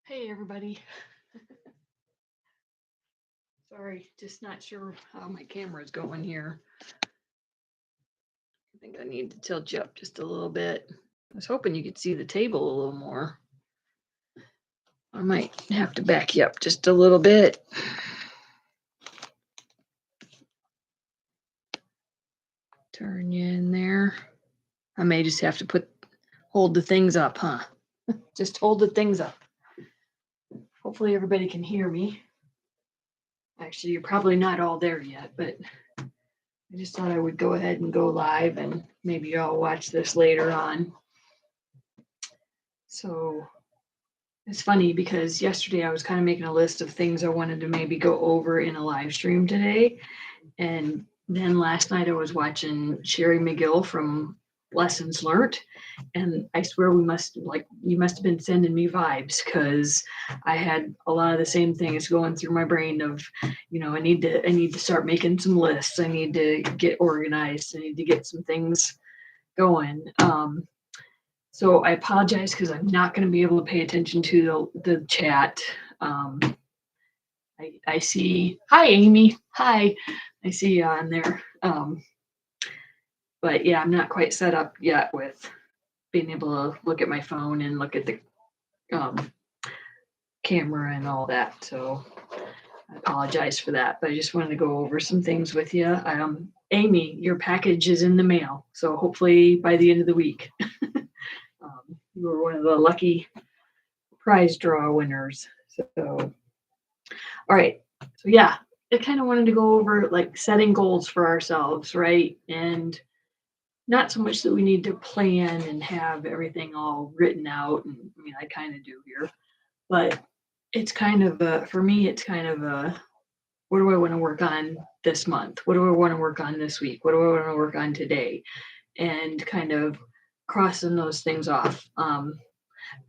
Hey everybody. Sorry, just not sure how my camera is going here. I think I need to tilt you up just a little bit. I was hoping you could see the table a little more. I might have to back you up just a little bit. Turn you in there. I may just have to hold the things up, huh? Just hold the things up. Hopefully everybody can hear me. Actually, you're probably not all there yet, but I just thought I would go ahead and go live and maybe y'all watch this later on. So it's funny because yesterday I was kind of making a list of things I wanted to maybe go over in a live stream today. And then last night I was watching Sherry McGill from Lessons Learned. And I swear you must have been sending me vibes because I had a lot of the same things going through my brain of, I need to start making some lists. I need to get organized. I need to get some things going. So I apologize because I'm not going to be able to pay attention to the chat. I see. Hi, Amy. Hi. I see you on there. But yeah, I'm not quite set up yet with being able to look at my phone and look at the camera and all that. So I apologize for that. But I just wanted to go over some things with you. Amy, your package is in the mail. So hopefully by the end of the week. You were one of the lucky prize draw winners. So, all right. So yeah, I kind of wanted to go over like setting goals for ourselves, right? And not so much that we need to plan and have everything all written out. And I mean, I kind of do here, but it's kind of for me, it's kind of what do I want to work on this month? What do I want to work on this week? What do I want to work on today? And kind of crossing those things off.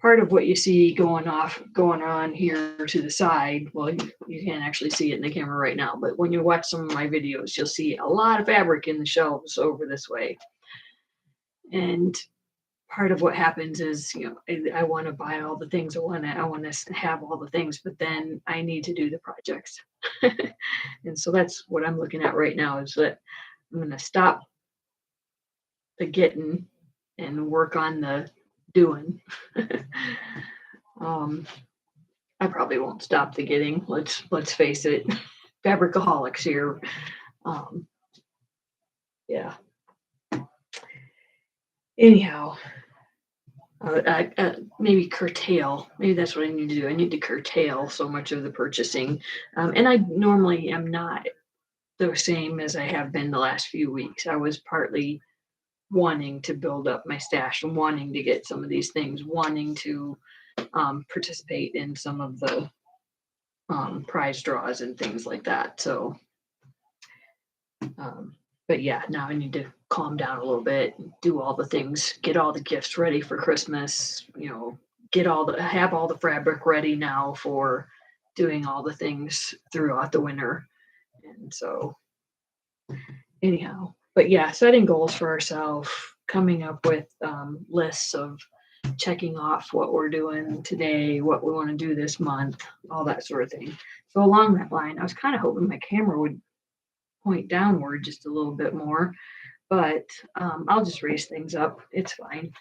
Part of what you see going on here to the side, well, you can't actually see it in the camera right now, but when you watch some of my videos, you'll see a lot of fabric in the shelves over this way. And part of what happens is, I want to buy all the things I want to have all the things, but then I need to do the projects. And so that's what I'm looking at right now is that I'm going to stop the getting and work on the doing. I probably won't stop the getting. Let's face it, fabricaholics here. Yeah. Anyhow, maybe curtail. Maybe that's what I need to do. I need to curtail so much of the purchasing, and I normally am not the same as I have been the last few weeks. I was partly wanting to build up my stash, wanting to get some of these things, wanting to participate in some of the prize draws and things like that. So, but yeah, now I need to calm down a little bit, do all the things, get all the gifts ready for Christmas, have all the fabric ready now for doing all the things throughout the winter. And so anyhow, but yeah, setting goals for ourselves, coming up with lists of checking off what we're doing today, what we want to do this month, all that sort of thing. So along that line, I was kind of hoping my camera would point downward just a little bit more, but I'll just raise things up. It's fine.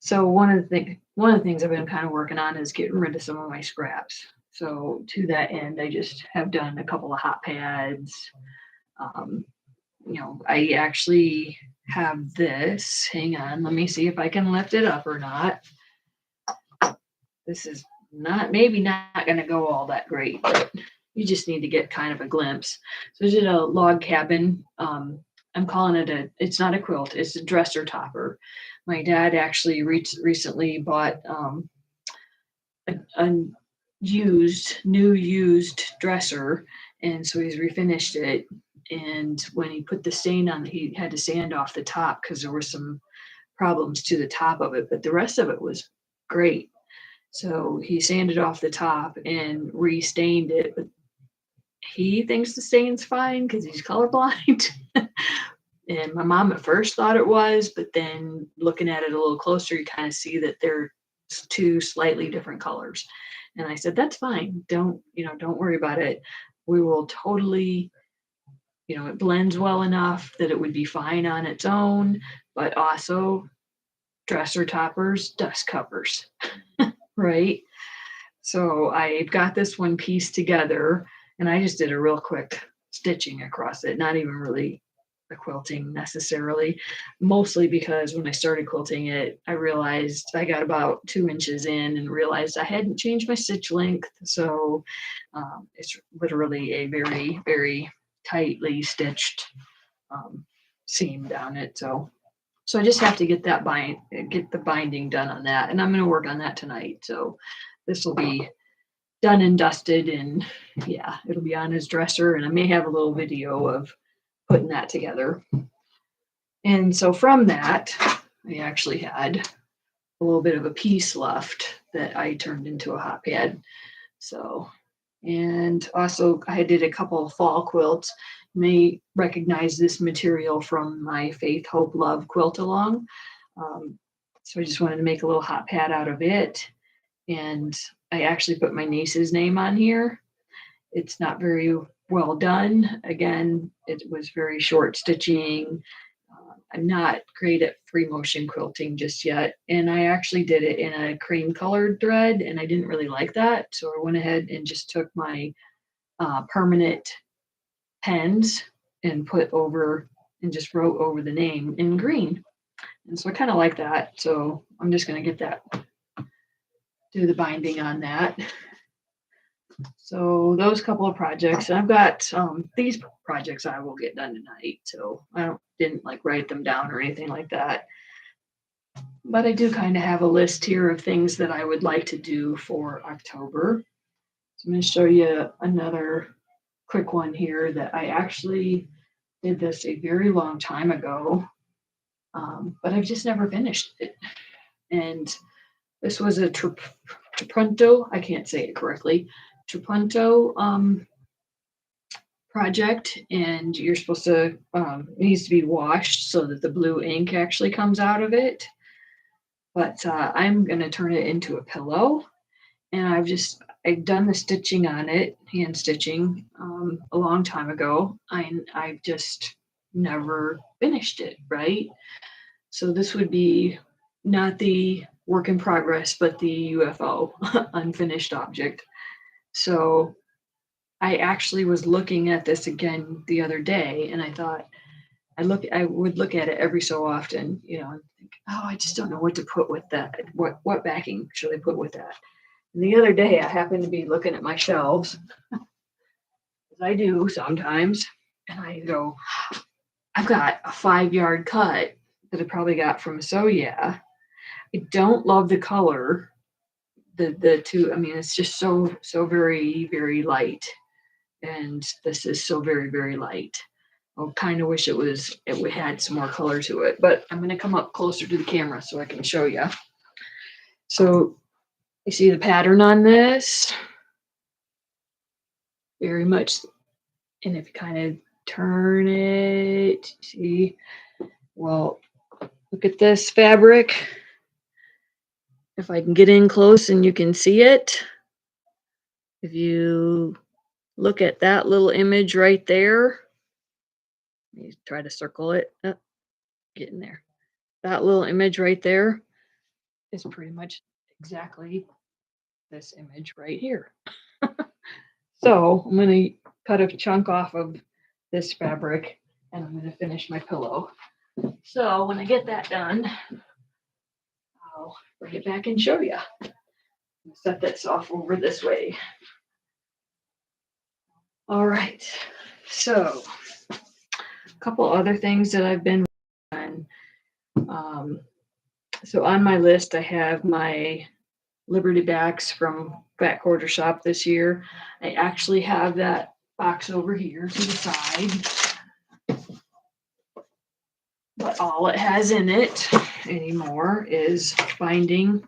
So one of the things I've been kind of working on is getting rid of some of my scraps. So to that end, I just have done a couple of hot pads. I actually have this. Hang on, let me see if I can lift it up or not. This is maybe not going to go all that great, but you just need to get kind of a glimpse. So I did a log cabin. I'm calling it it's not a quilt, it's a dresser topper. My dad actually recently bought a used dresser, and so he's refinished it. And when he put the stain on, he had to sand off the top because there were some problems to the top of it, but the rest of it was great. So he sanded off the top and restained it, but he thinks the stain's fine because he's colorblind. And my mom at first thought it was, but then looking at it a little closer, you kind of see that they're two slightly different colors. And I said, that's fine. Don't worry about it. We will totally, it blends well enough that it would be fine on its own, but also dresser toppers, dust covers, right? So I got this one piece together and I just did a real quick stitching across it, not even really the quilting necessarily, mostly because when I started quilting it, I realized I got about 2 inches in and realized I hadn't changed my stitch length. So it's literally a very, very tightly stitched seam down it. So I just have to get the binding done on that. And I'm going to work on that tonight. So this will be done and dusted, and yeah, it'll be on his dresser, and I may have a little video of putting that together. And so from that, I actually had a little bit of a piece left that I turned into a hot pad. So, and also I did a couple of fall quilts. You may recognize this material from my Faith, Hope, Love quilt along. So I just wanted to make a little hot pad out of it. And I actually put my niece's name on here. It's not very well done. Again, it was very short stitching. I'm not great at free motion quilting just yet. And I actually did it in a cream colored thread and I didn't really like that. So I went ahead and just took my permanent pens and put over and just wrote over the name in green. And so I kind of like that. So I'm just going to get that, do the binding on that. So those couple of projects, and I've got these projects I will get done tonight. So I didn't like write them down or anything like that. But I do kind of have a list here of things that I would like to do for October. So I'm going to show you another quick one here that I actually did this a very long time ago, but I've just never finished it. And this was a trapunto, I can't say it correctly, trapunto project, and you're supposed to, it needs to be washed so that the blue ink actually comes out of it. But I'm going to turn it into a pillow, and I've done the stitching on it, hand stitching, a long time ago. I've just never finished it, right? So this would be not the work in progress, but the UFO, unfinished object. So I actually was looking at this again the other day, and I thought I would look at it every so often, and think, oh, I just don't know what to put with that. What backing should I put with that? And the other day, I happened to be looking at my shelves, as I do sometimes, and I go, I've got a 5-yard cut that I probably got from So Yeah. I don't love the color. The two, I mean, it's just so very, very light. And this is so very, very light. I kind of wish it had some more color to it, but I'm going to come up closer to the camera so I can show you. So you see the pattern on this? Very much. And if you kind of turn it, see, well, look at this fabric. If I can get in close and you can see it, if you look at that little image right there, let me try to circle it. Oh, get in there. That little image right there is pretty much exactly this image right here. So I'm going to cut a chunk off of this fabric and I'm going to finish my pillow. So when I get that done, I'll bring it back and show you. Set this off over this way. All right. So a couple other things that I've been on. So on my list, I have my Liberty backs from Fat Quarter Shop this year. I actually have that box over here to the side. But all it has in it anymore is binding,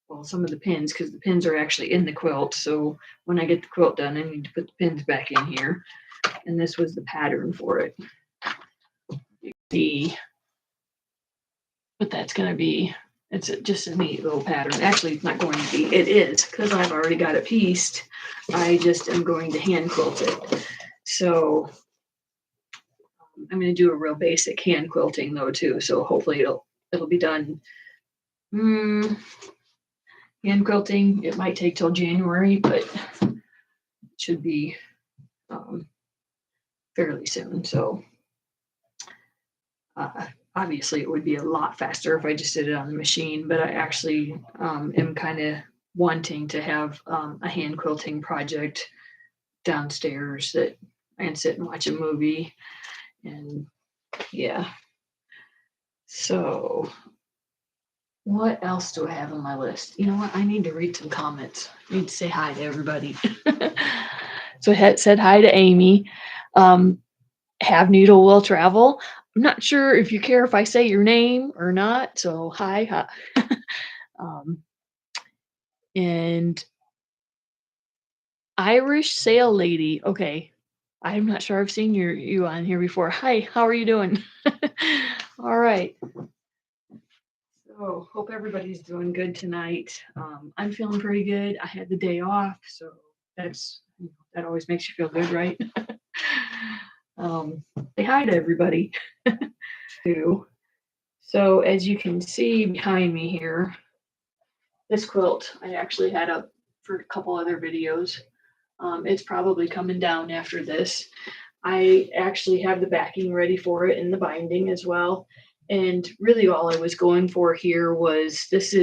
well, some of the pins, because the pins are actually in the quilt. So when I get the quilt done, I need to put the pins back in here. And this was the pattern for it. You can see what that's going to be. It's just a neat little pattern. Actually, it's not going to be. It is, because I've already got it pieced. I just am going to hand quilt it. So I'm going to do a real basic hand quilting though too. So hopefully it'll be done. Hand quilting, it might take till January, but it should be fairly soon. So obviously it would be a lot faster if I just did it on the machine, but I actually am kind of wanting to have a hand quilting project downstairs that I can sit and watch a movie. And yeah. So what else do I have on my list? You know what? I need to read some comments. I need to say hi to everybody. So I said hi to Amy. Have needle will travel. I'm not sure if you care if I say your name or not. So hi. And Irish Sail Lady. Okay. I'm not sure I've seen you on here before. Hi, how are you doing? All right. So hope everybody's doing good tonight. I'm feeling pretty good. I had the day off, so that always makes you feel good, right? Say hi to everybody too. So as you can see behind me here, this quilt I actually had up for a couple other videos. It's probably coming down after this. I actually have the backing ready for it and the binding as well. And really all I was going for here was this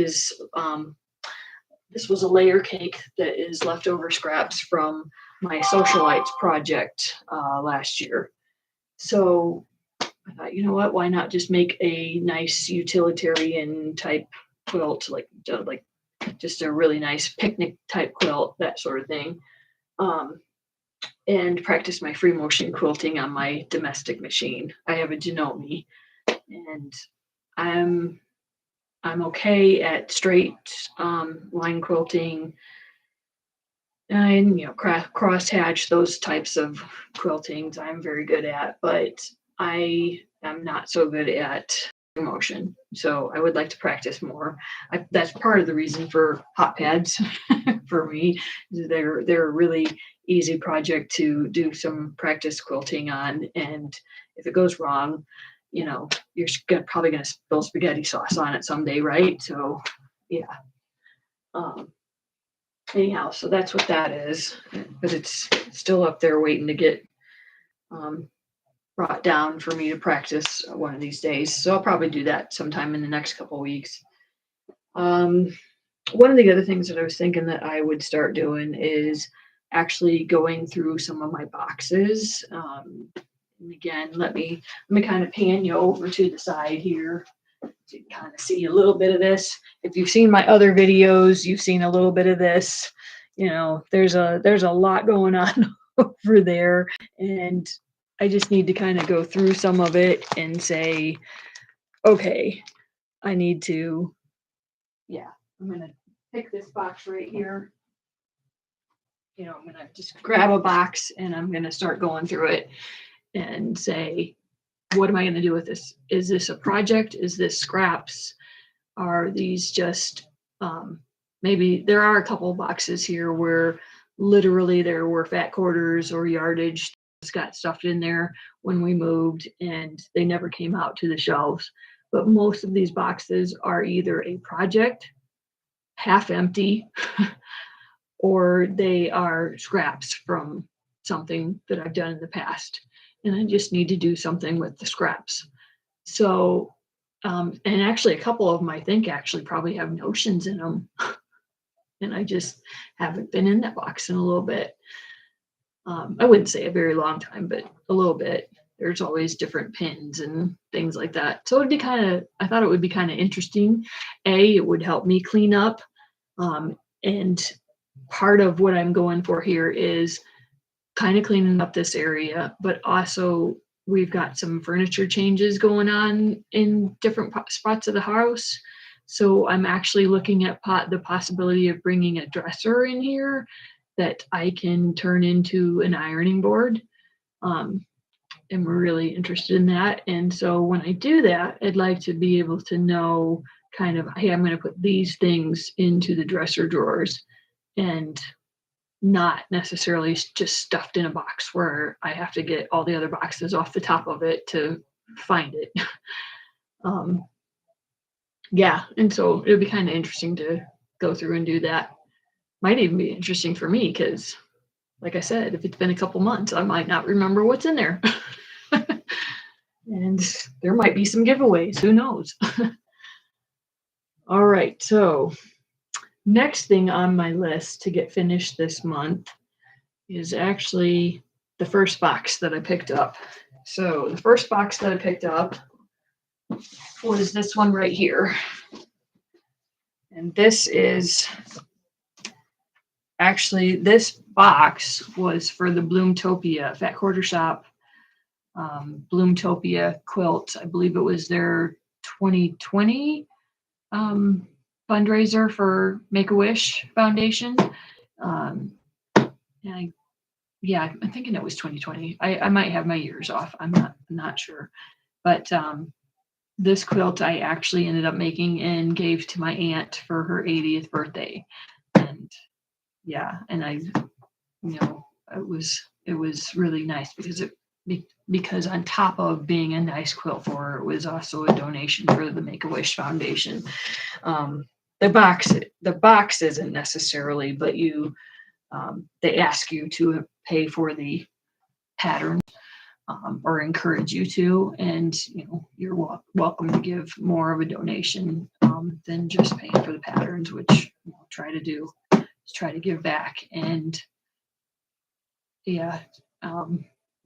was a layer cake that is leftover scraps from my socialites project last year. So I thought, you know what, why not just make a nice utilitarian type quilt, like just a really nice picnic type quilt, that sort of thing. And practice my free motion quilting on my domestic machine. I have a Janome, and I'm okay at straight line quilting and cross hatch, those types of quiltings I'm very good at, but I am not so good at free motion. So I would like to practice more. That's part of the reason for hot pads for me. They're a really easy project to do some practice quilting on, and if it goes wrong, you're probably going to spill spaghetti sauce on it someday, right? So yeah. Anyhow, so that's what that is, but it's still up there waiting to get brought down for me to practice one of these days. So I'll probably do that sometime in the next couple of weeks. One of the other things that I was thinking that I would start doing is actually going through some of my boxes. And again, let me kind of pan you over to the side here to kind of see a little bit of this. If you've seen my other videos, you've seen a little bit of this. There's a lot going on over there, and I just need to kind of go through some of it and say, okay, I need to, I'm going to pick this box right here. I'm going to just grab a box and I'm going to start going through it and say, what am I going to do with this? Is this a project? Is this scraps? Are these just, maybe there are a couple of boxes here where literally there were fat quarters or yardage that got stuffed in there when we moved and they never came out to the shelves. But most of these boxes are either a project, half empty, or they are scraps from something that I've done in the past. And I just need to do something with the scraps. So, and actually a couple of them I think actually probably have notions in them. And I just haven't been in that box in a little bit. I wouldn't say a very long time, but a little bit. There's always different pins and things like that. So I thought it would be kind of interesting. It would help me clean up. And part of what I'm going for here is kind of cleaning up this area, but also we've got some furniture changes going on in different spots of the house. So I'm actually looking at the possibility of bringing a dresser in here that I can turn into an ironing board. And we're really interested in that. And so when I do that, I'd like to be able to know kind of, hey, I'm going to put these things into the dresser drawers, and not necessarily just stuffed in a box where I have to get all the other boxes off the top of it to find it. um, yeah, and so it'll be kind of interesting to go through and do that. Might even be interesting for me because, like I said, if it's been a couple months, I might not remember what's in there. And there might be some giveaways, who knows? All right, so next thing on my list to get finished this month is actually the first box that I picked up. So the first box that I picked up was this one right here. And this is actually, this box was for the Bloomtopia Fat Quarter Shop Bloomtopia quilt. I believe it was their 2020 fundraiser for Make-A-Wish Foundation. And I'm thinking it was 2020. I might have my years off. I'm not sure. But this quilt I actually ended up making and gave to my aunt for her 80th birthday. And it was really nice because on top of being a nice quilt for her, it was also a donation for the Make-A-Wish Foundation. The box isn't necessarily, but they ask you to pay for the pattern, or encourage you to, and you're welcome to give more of a donation than just paying for the patterns, which we'll try to do, is try to give back. And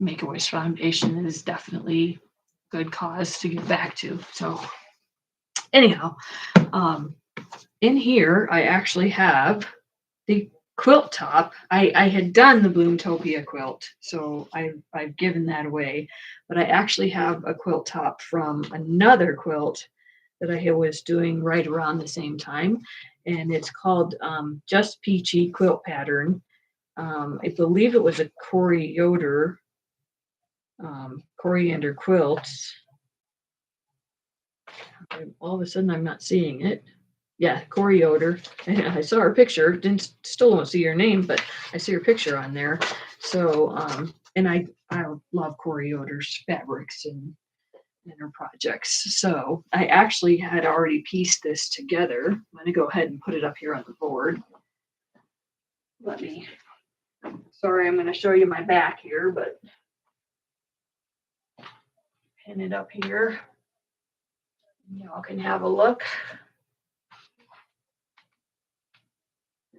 Make-A-Wish Foundation is definitely a good cause to give back to. So anyhow, in here I actually have the quilt top. I had done the Bloomtopia quilt, so I've given that away, but I actually have a quilt top from another quilt that I was doing right around the same time, and it's called Just Peachy Quilt Pattern. I believe it was a coriander quilts. All of a sudden I'm not seeing it. Yeah, coriander. I saw her picture. Still don't see her name, but I see her picture on there. So and I love coriander's fabrics and her projects. So I actually had already pieced this together. I'm going to go ahead and put it up here on the board. Sorry, I'm going to show you my back here, but pin it up here. Y'all can have a look.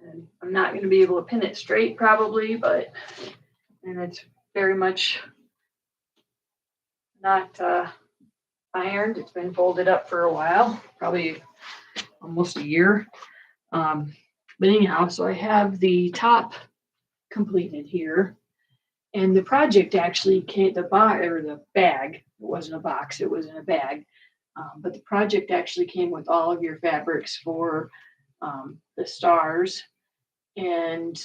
And I'm not going to be able to pin it straight probably, and it's very much not ironed. It's been folded up for a while, probably almost a year. But anyhow, so I have the top completed here, and the project actually came, the bag, it wasn't a box, it was in a bag. But the project actually came with all of your fabrics for the stars. And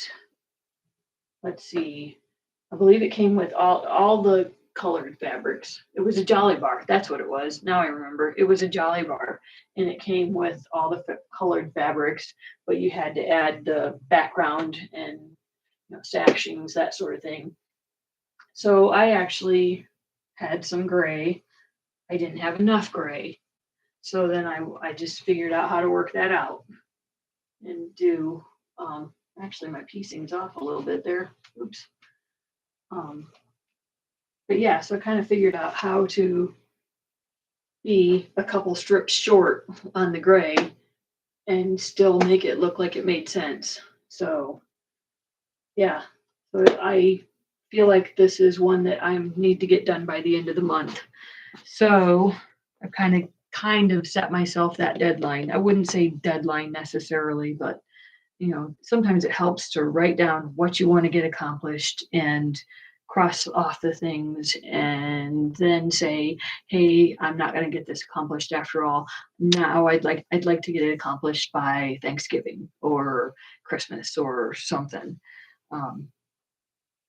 let's see, I believe it came with all the colored fabrics. It was a Jolly Bar. That's what it was. Now I remember. It was a Jolly Bar, and it came with all the colored fabrics, but you had to add the background and sashings, that sort of thing. So I actually had some gray. I didn't have enough gray. So then I just figured out how to work that out and do, actually my piecing's off a little bit there. Oops. But yeah, so I kind of figured out how to be a couple strips short on the gray and still make it look like it made sense. So yeah, so I feel like this is one that I need to get done by the end of the month. So I've kind of set myself that deadline. I wouldn't say deadline necessarily, but sometimes it helps to write down what you want to get accomplished and cross off the things, and then say, hey, I'm not going to get this accomplished after all. Now I'd like to get it accomplished by Thanksgiving or Christmas or something.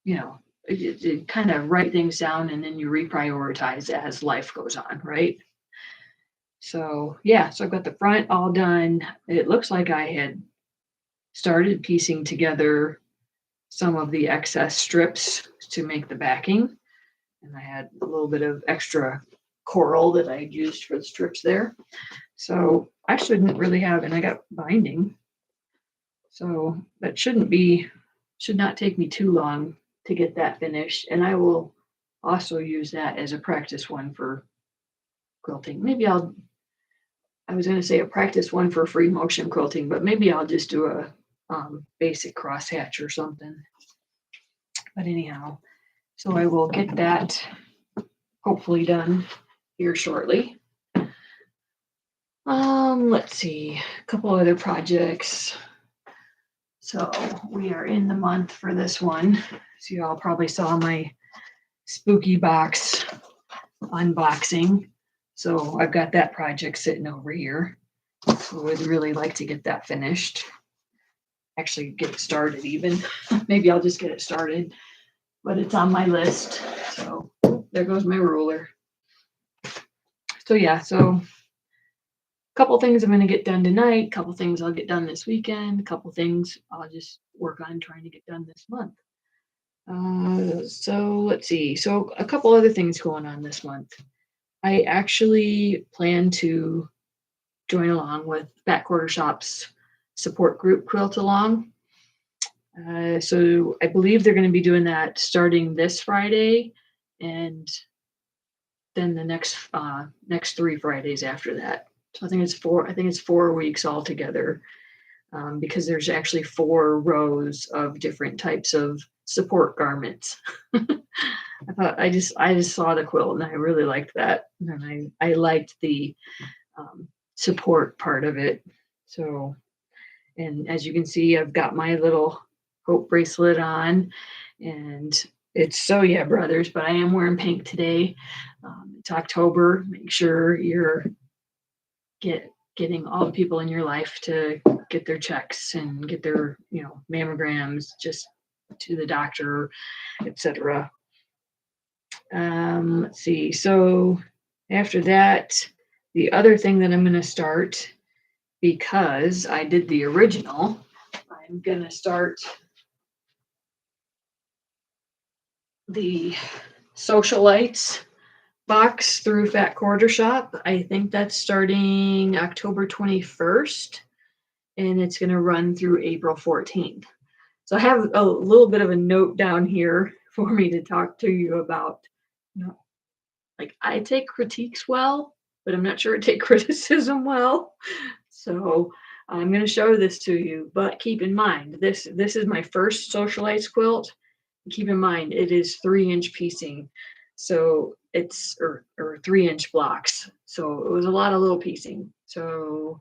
You kind of write things down, and then you reprioritize as life goes on, right? So yeah, so I've got the front all done. It looks like I had started piecing together some of the excess strips to make the backing. And I had a little bit of extra coral that I used for the strips there. So I shouldn't really have, and I got binding. So that should not take me too long to get that finished. And I will also use that as a practice one for quilting. I was going to say a practice one for free motion quilting, but maybe I'll just do a basic crosshatch or something. But anyhow, so I will get that hopefully done here shortly. Let's see, a couple other projects. So we are in the month for this one. So you all probably saw my spooky box unboxing. So I've got that project sitting over here. So I would really like to get that finished. Actually get it started even. Maybe I'll just get it started, but it's on my list. So there goes my ruler. So yeah, so a couple things I'm going to get done tonight, a couple things I'll get done this weekend, a couple things I'll just work on trying to get done this month. So let's see. So a couple other things going on this month. I actually plan to join along with Fat Quarter Shop's support group Quilt Along. So I believe they're going to be doing that starting this Friday, and then the next 3 Fridays after that. So I think it's 4 weeks altogether, because there's actually 4 rows of different types of support garments. I just saw the quilt and I really liked that, and I liked the support part of it. So, and as you can see, I've got my little hope bracelet on, and it's So Yeah Brothers, but I am wearing pink today. It's October. Make sure you're getting all the people in your life to get their checks and get their mammograms just to the doctor, etc. Let's see. So after that, the other thing that I'm going to start, because I did the original, I'm going to start the Socialites box through Fat Quarter Shop. I think that's starting October 21st, and it's going to run through April 14th. So I have a little bit of a note down here for me to talk to you about. Like, I take critiques well, but I'm not sure I take criticism well. So I'm going to show this to you, but keep in mind, this is my first Socialites quilt. Keep in mind, it is 3-inch piecing. So it's, or 3-inch blocks. So it was a lot of little piecing. So,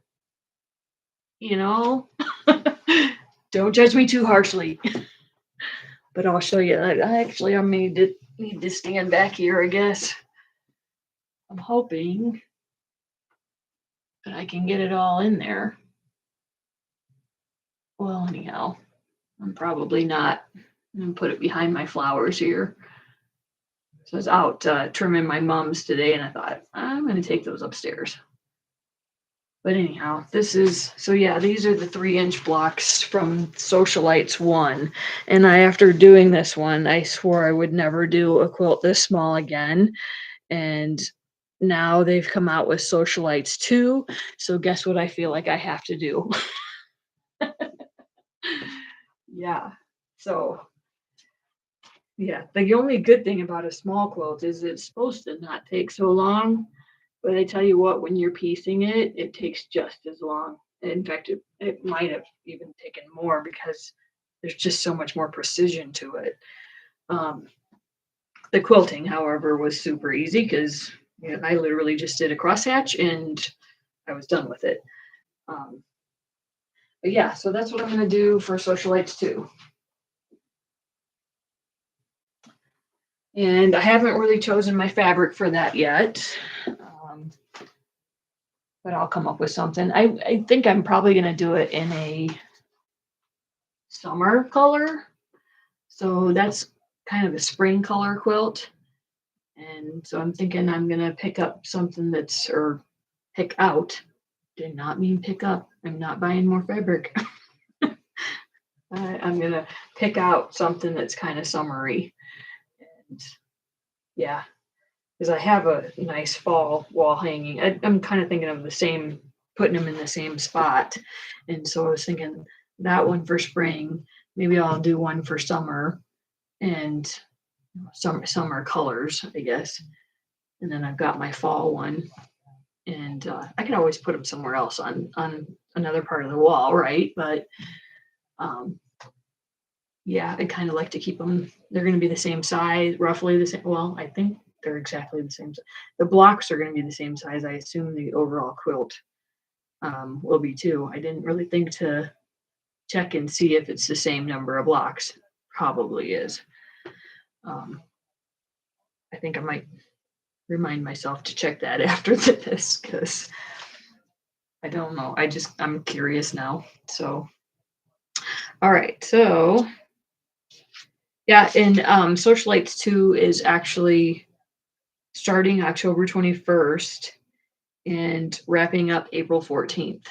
don't judge me too harshly. But I'll show you. I need to stand back here, I guess. I'm hoping that I can get it all in there. Well, anyhow, I'm probably not. I'm going to put it behind my flowers here. So I was out trimming my mums today, and I thought, I'm going to take those upstairs. But anyhow, these are the 3-inch blocks from Socialites 1. And after doing this one, I swore I would never do a quilt this small again. And now they've come out with Socialites 2. So guess what I feel like I have to do? Yeah. So, yeah, the only good thing about a small quilt is it's supposed to not take so long. But I tell you what, when you're piecing it, it takes just as long. In fact, it might have even taken more because there's just so much more precision to it. The quilting, however, was super easy because I literally just did a crosshatch and I was done with it. But yeah, so that's what I'm going to do for Socialites 2. And I haven't really chosen my fabric for that yet. But I'll come up with something. I think I'm probably going to do it in a summer color. So that's kind of a spring color quilt. And so I'm thinking I'm going to pick up something that's, or pick out did not mean pick up. I'm not buying more fabric. I'm gonna pick out something that's kind of summery. And yeah, because I have a nice fall wall hanging. I'm kind of thinking of the same, putting them in the same spot. And so I was thinking that one for spring. Maybe I'll do one for summer and some summer colors, I guess. And then I've got my fall one, and I can always put them somewhere else on another part of the wall, right? But um, yeah, I kind of like to keep them. They're going to be the same size, roughly the same. Well, I think they're exactly the same. The blocks are going to be the same size. I assume the overall quilt will be too. I didn't really think to check and see if it's the same number of blocks. Probably is. I think I might remind myself to check that after this because I don't know. I'm curious now. So, all right. So, yeah, and Socialites 2 is actually starting October 21st and wrapping up April 14th.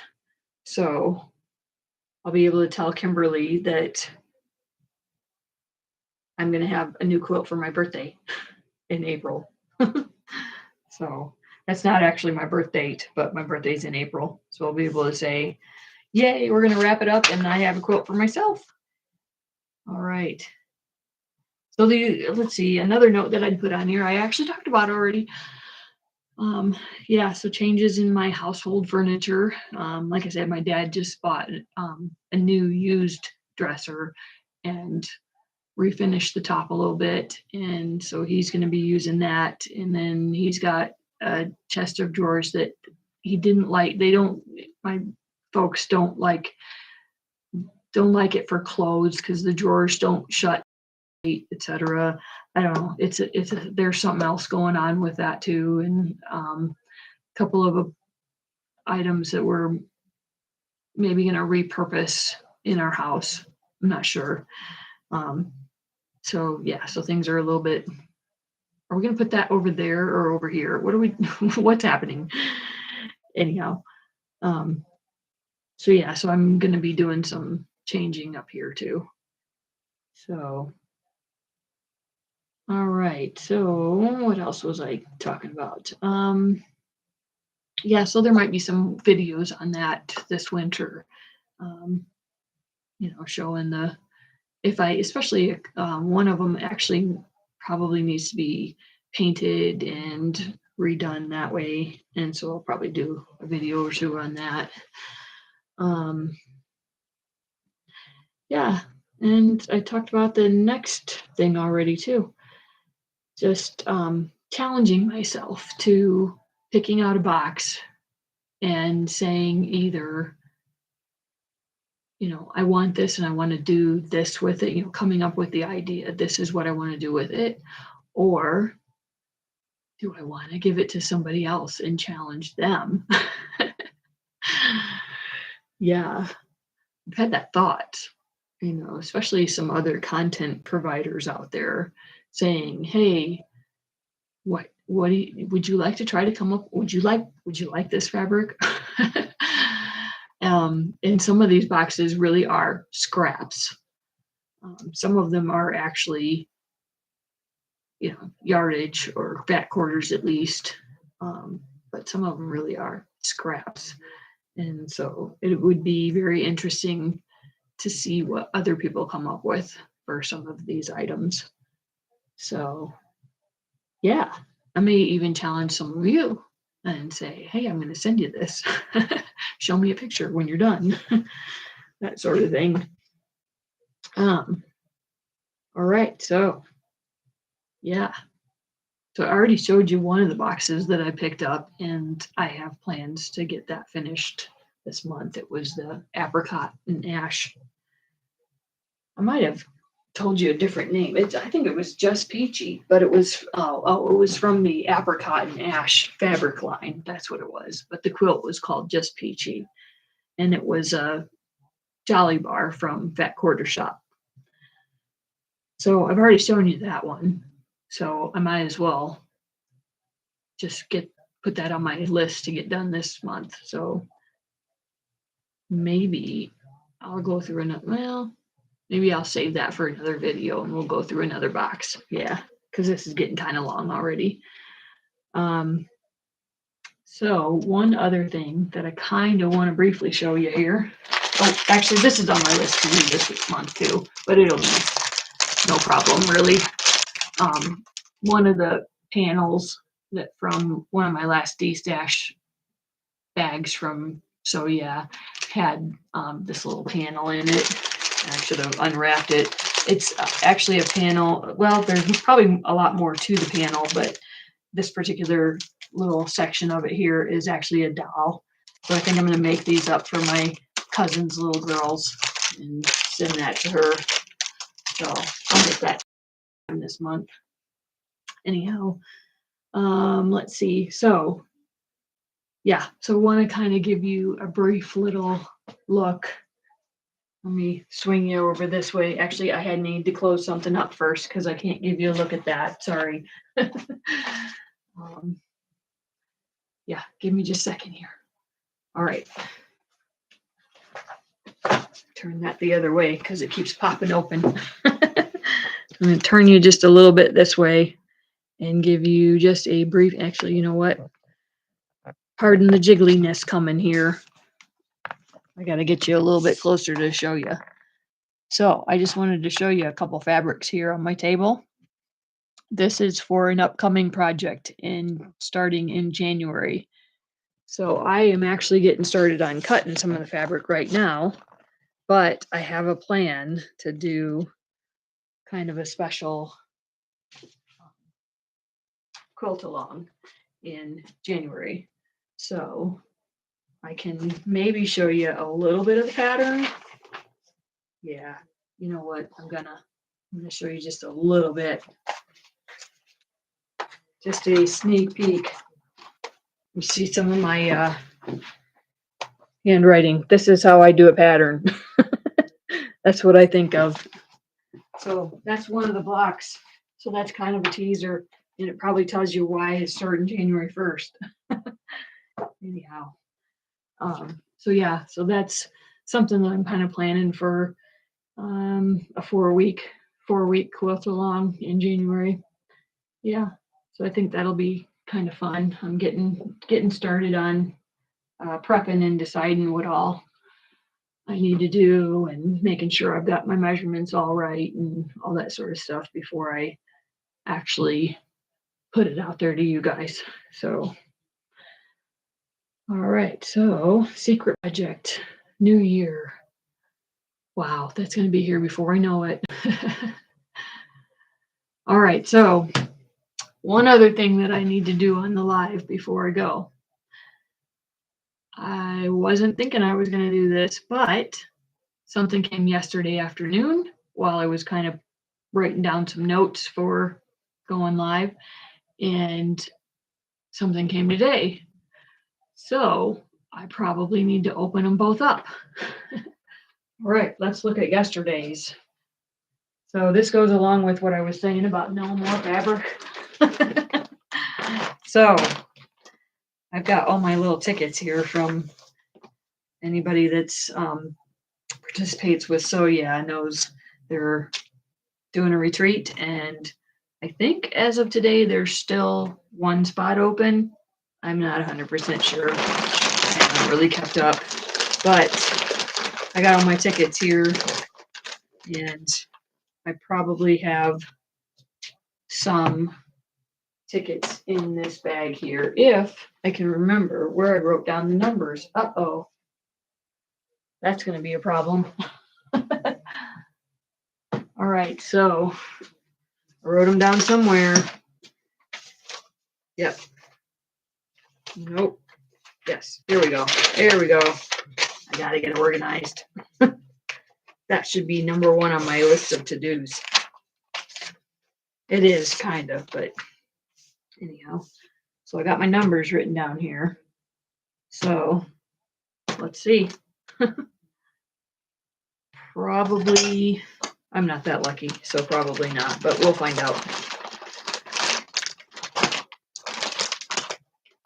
So, I'll be able to tell Kimberly that I'm going to have a new quilt for my birthday in April. So, that's not actually my birth date, but my birthday's in April. So, I'll be able to say, yay, we're going to wrap it up and I have a quilt for myself. All right. So let's see, another note that I'd put on here, I actually talked about already. Yeah, so changes in my household furniture. Like I said, my dad just bought a new used dresser and refinished the top a little bit. And so he's going to be using that. And then he's got a chest of drawers that he didn't like. My folks don't like it for clothes because the drawers don't shut, etc. I don't know. There's something else going on with that too, and a couple of items that we're maybe going to repurpose in our house. I'm not sure. So yeah, so things are a little bit. Are we going to put that over there or over here? What's happening? Anyhow, so yeah, so I'm going to be doing some changing up here too. So. All right. So what else was I talking about? Yeah, so there might be some videos on that this winter. Showing especially one of them actually probably needs to be painted and redone that way. And so I'll probably do a video or two on that. Yeah. And I talked about the next thing already too. Just challenging myself to picking out a box and saying either, I want this and I want to do this with it, coming up with the idea, this is what I want to do with it, or do I want to give it to somebody else and challenge them? Yeah, I've had that thought, especially some other content providers out there saying, hey, would you like to try to come up, would you like this fabric? And some of these boxes really are scraps. Some of them are actually yardage or fat quarters at least, but some of them really are scraps. And so it would be very interesting to see what other people come up with for some of these items. So yeah, I may even challenge some of you and say, hey, I'm going to send you this. Show me a picture when you're done. That sort of thing. All right. So, yeah. So I already showed you one of the boxes that I picked up, and I have plans to get that finished this month. It was the apricot and ash. I might have told you a different name. I think it was Just Peachy, but it was it was from the apricot and ash fabric line. That's what it was. But the quilt was called Just Peachy, and it was a Jolly Bar from Fat Quarter Shop. So I've already shown you that one. So I might as well just get put that on my list to get done this month. So maybe I'll go through another, well, maybe I'll save that for another video and we'll go through another box. Yeah, because this is getting kind of long already. So one other thing that I kind of want to briefly show you here. Oh, actually, this is on my list to do this month too, but it'll be no problem really. One of the panels that from one of my last D-stash bags from So Yeah had this little panel in it. I should have unwrapped it. It's actually a panel. Well, there's probably a lot more to the panel, but this particular little section of it here is actually a doll. So I think I'm going to make these up for my cousin's little girls and send that to her. So I'll get that this month. Anyhow, let's see. So yeah, so I want to kind of give you a brief little look. Let me swing you over this way. Actually, I had need to close something up first because I can't give you a look at that. Sorry. Yeah, give me just a second here. All right. Turn that the other way because it keeps popping open. I'm going to turn you just a little bit this way and give you just a brief, actually, you know what? Pardon the jiggliness coming here. I got to get you a little bit closer to show you. So I just wanted to show you a couple fabrics here on my table. This is for an upcoming project starting in January. So I am actually getting started on cutting some of the fabric right now, but I have a plan to do kind of a special quilt along in January. So I can maybe show you a little bit of the pattern. Yeah, you know what? I'm gonna show you just a little bit. Just a sneak peek. You see some of my handwriting. This is how I do a pattern. That's what I think of. So that's one of the blocks. So that's kind of a teaser, and it probably tells you why it's starting January 1st. Anyhow, so yeah, so that's something that I'm kind of planning for a 4-week quilt along in January. Yeah, so I think that'll be kind of fun. I'm getting started on prepping and deciding what all I need to do and making sure I've got my measurements all right and all that sort of stuff before I actually put it out there to you guys. So, all right, so secret project, new year. Wow, that's going to be here before I know it. All right, so one other thing that I need to do on the live before I go. I wasn't thinking I was going to do this, but something came yesterday afternoon while I was kind of writing down some notes for going live, and something came today. So I probably need to open them both up. All right, let's look at yesterday's. So this goes along with what I was saying about no more fabric. So I've got all my little tickets here from anybody that's participates with So Yeah knows they're doing a retreat, and I think as of today there's still one spot open. I'm not 100% sure. I haven't really kept up, but I got all my tickets here, and I probably have some tickets in this bag here if I can remember where I wrote down the numbers. Uh-oh. That's going to be a problem. All right, so I wrote them down somewhere. Yep. Nope. Yes, here we go. There we go. I got to get organized. That should be number one on my list of to-dos. It is kind of, but anyhow. So I got my numbers written down here. So let's see. Probably, I'm not that lucky, so probably not, but we'll find out.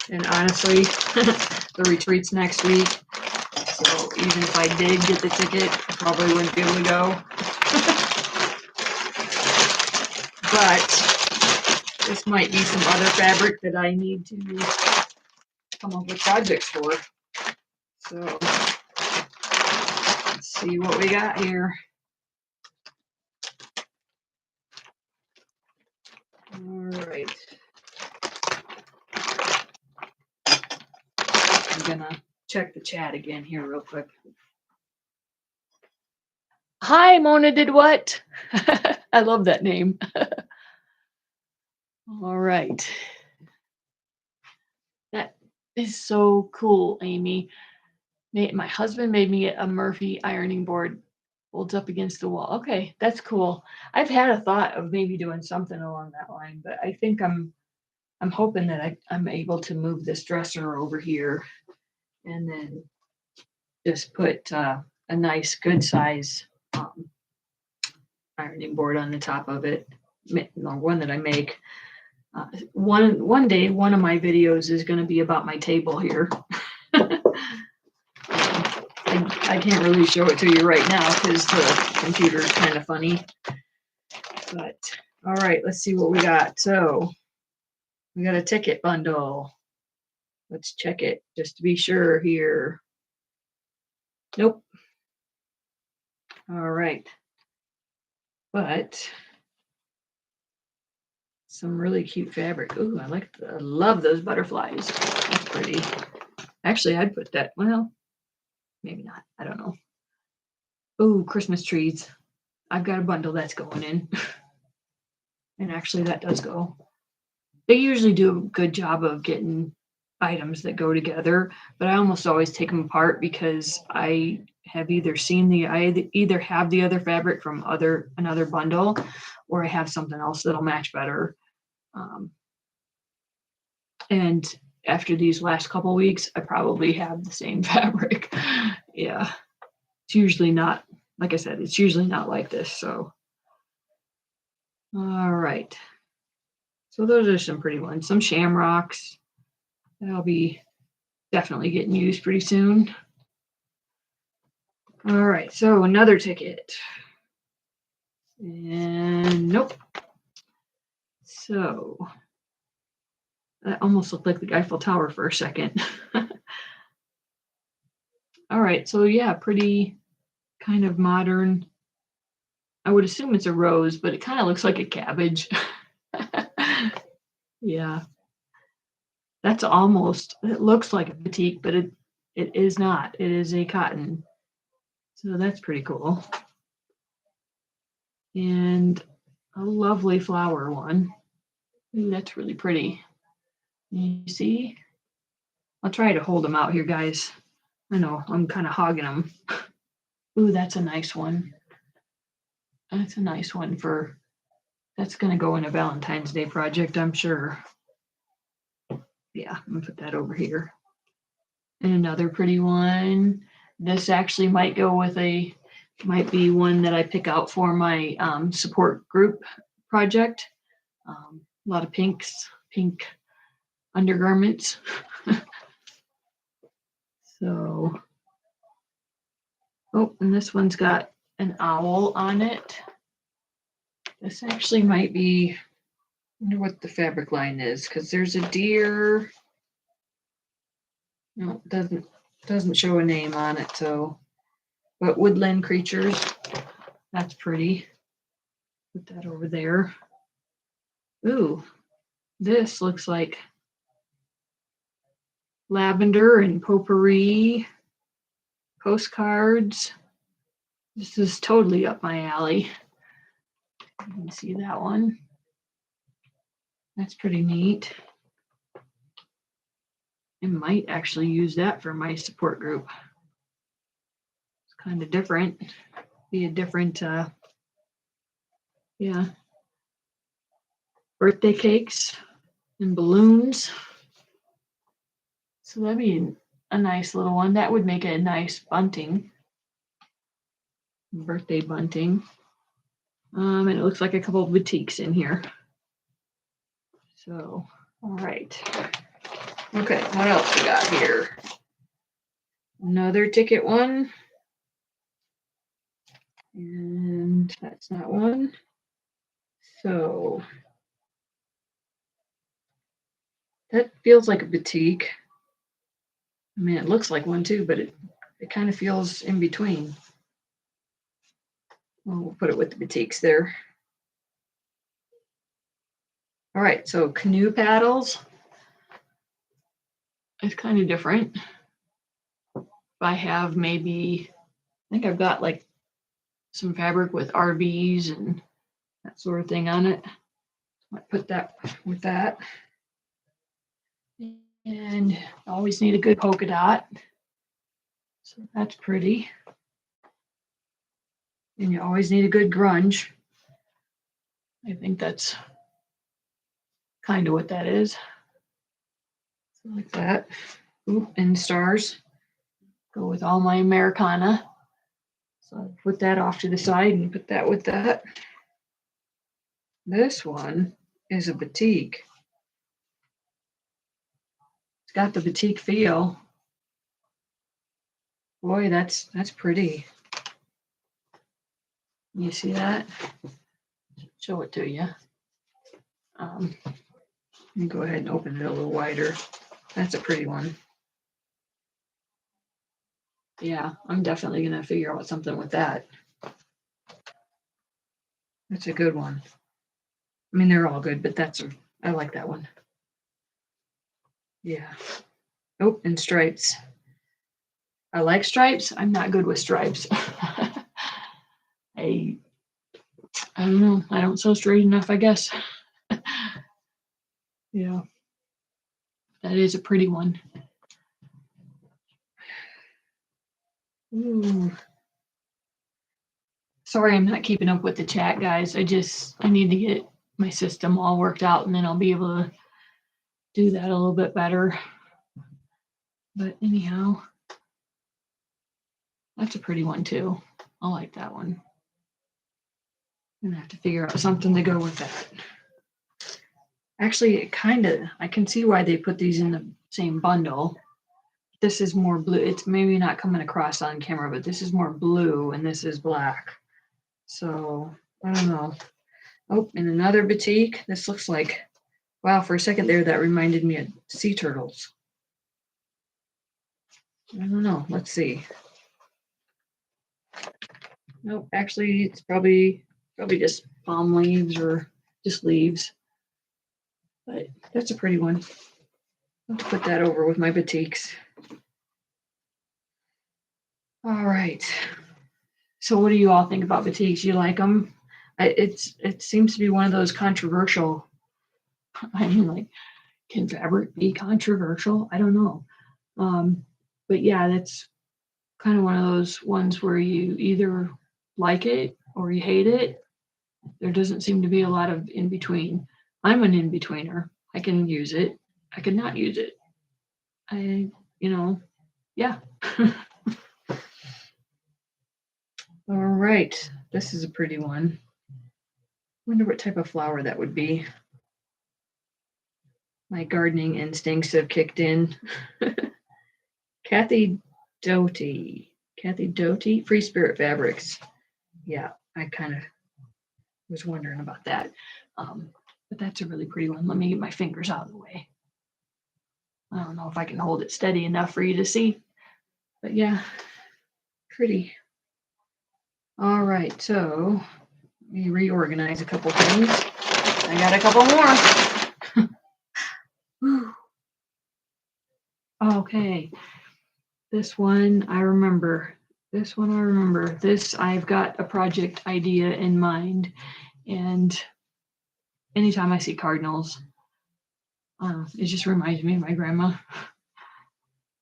And honestly, the retreat's next week. So even if I did get the ticket, I probably wouldn't be able to go. But this might be some other fabric that I need to come up with projects for. So let's see what we got here. All right. I'm gonna check the chat again here real quick. Hi, Mona did what? I love that name. All right. That is so cool, Amy. My husband made me a Murphy ironing board, holds up against the wall. Okay, that's cool. I've had a thought of maybe doing something along that line, but I think I'm hoping that I'm able to move this dresser over here and then just put a nice, good size ironing board on the top of it, one that I make. One day, one of my videos is going to be about my table here. I can't really show it to you right now because the computer is kind of funny. But all right, let's see what we got. So we got a ticket bundle. Let's check it just to be sure here. Nope. All right. But some really cute fabric. Ooh, I love those butterflies. That's pretty. Actually, I'd put that, well, maybe not. I don't know. Ooh, Christmas trees. I've got a bundle that's going in. And actually that does go. They usually do a good job of getting items that go together, but I almost always take them apart because I have either either have the other fabric from another bundle, or I have something else that'll match better. And after these last couple weeks, I probably have the same fabric. Yeah, it's usually not, like I said, it's usually not like this. So, all right. So those are some pretty ones. Some shamrocks. That'll be definitely getting used pretty soon. All right, so another ticket. And nope. So that almost looked like the Eiffel Tower for a second. All right, so yeah, pretty kind of modern. I would assume it's a rose, but it kind of looks like a cabbage. Yeah. That's it looks like a batik, but it is not. It is a cotton. So that's pretty cool. And a lovely flower one. Ooh, that's really pretty. You see? I'll try to hold them out here, guys. I know, I'm kind of hogging them. Ooh, that's a nice one. That's a nice one that's going to go in a Valentine's Day project, I'm sure. Yeah, I'm going to put that over here. And another pretty one. This actually might be one that I pick out for my support group project. A lot of pink undergarments. So, oh, and this one's got an owl on it. This actually might be, I wonder what the fabric line is, because there's a deer. No, it doesn't show a name on it, so, but woodland creatures, that's pretty. Put that over there. Ooh, this looks like lavender and potpourri postcards. This is totally up my alley. You can see that one. That's pretty neat. I might actually use that for my support group. It's kind of different. Be a different, yeah. Birthday cakes and balloons. So that'd be a nice little one. That would make a nice bunting. Birthday bunting. And it looks like a couple of boutiques in here. So, all right. Okay, what else we got here? Another ticket one. And that's not one. So that feels like a batik. I mean, it looks like one too, but it kind of feels in between. Well, we'll put it with the batiks there. All right, so canoe paddles. It's kind of different. I have maybe, I think I've got like some fabric with RBs and that sort of thing on it. Might put that with that. And always need a good polka dot. So that's pretty. And you always need a good grunge. I think that's kind of what that is. So like that. Oop, and stars. Go with all my Americana. So I'll put that off to the side and put that with that. This one is a batik. It's got the batik feel. Boy, that's pretty. You see that? Show it to you. Let me go ahead and open it a little wider. That's a pretty one. Yeah, I'm definitely gonna figure out something with that. That's a good one. I mean, they're all good, but I like that one. Yeah. Oh, and stripes. I like stripes. I'm not good with stripes. I don't know. I don't sew straight enough, I guess. Yeah. That is a pretty one. Ooh. Sorry, I'm not keeping up with the chat, guys. I need to get my system all worked out and then I'll be able to do that a little bit better. But anyhow, that's a pretty one too. I like that one. I'm gonna have to figure out something to go with that. Actually, I can see why they put these in the same bundle. This is more blue. It's maybe not coming across on camera, but this is more blue and this is black. So I don't know. Oh, and another batik. This looks like, wow, for a second there, that reminded me of sea turtles. I don't know. Let's see. Nope, actually, it's probably just palm leaves or just leaves. But that's a pretty one. I'll put that over with my batiks. All right. So what do you all think about batiks? You like them? It seems to be one of those controversial. I mean, like, can fabric be controversial? I don't know. But yeah, that's kind of one of those ones where you either like it or you hate it. There doesn't seem to be a lot of in between. I'm an in betweener. I can use it. I can not use it. Yeah. All right. This is a pretty one. Wonder what type of flower that would be. My gardening instincts have kicked in. Kathy Doty. Free Spirit Fabrics. Yeah, I kind of was wondering about that. But that's a really pretty one. Let me get my fingers out of the way. I don't know if I can hold it steady enough for you to see, but yeah, pretty. All right, so let me reorganize a couple things. I got a couple more. Okay, this one I remember. This I've got a project idea in mind, and anytime I see cardinals, it just reminds me of my grandma.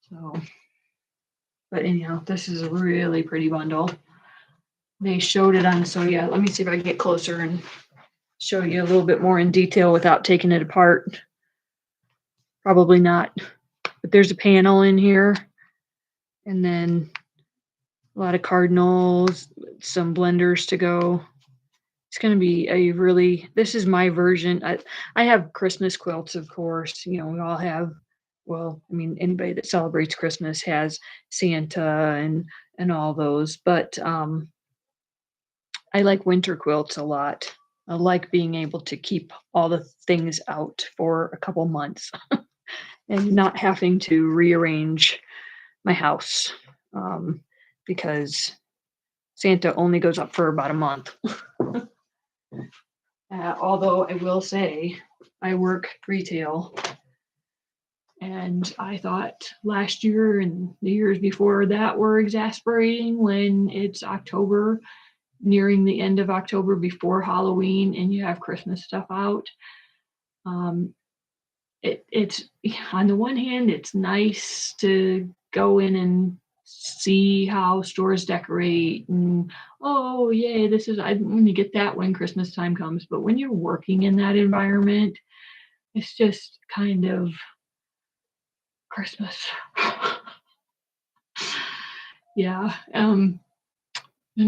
So, but anyhow, this is a really pretty bundle. They showed it on, so yeah, let me see if I can get closer and show you a little bit more in detail without taking it apart. Probably not, but there's a panel in here, and then a lot of cardinals, some blenders to go. It's going to be this is my version. I have Christmas quilts, of course, we all have well, I mean, anybody that celebrates Christmas has Santa and all those, but I like winter quilts a lot. I like being able to keep all the things out for a couple months and not having to rearrange my house, um, because Santa only goes up for about a month. Although I will say, I work retail, and I thought last year and the years before that were exasperating when it's October, nearing the end of October before Halloween, and you have Christmas stuff out. Um, it's on the one hand, it's nice to go in and see how stores decorate and oh yay, this is I'm going to get that when Christmas time comes. But when you're working in that environment, it's just kind of Christmas. Yeah. And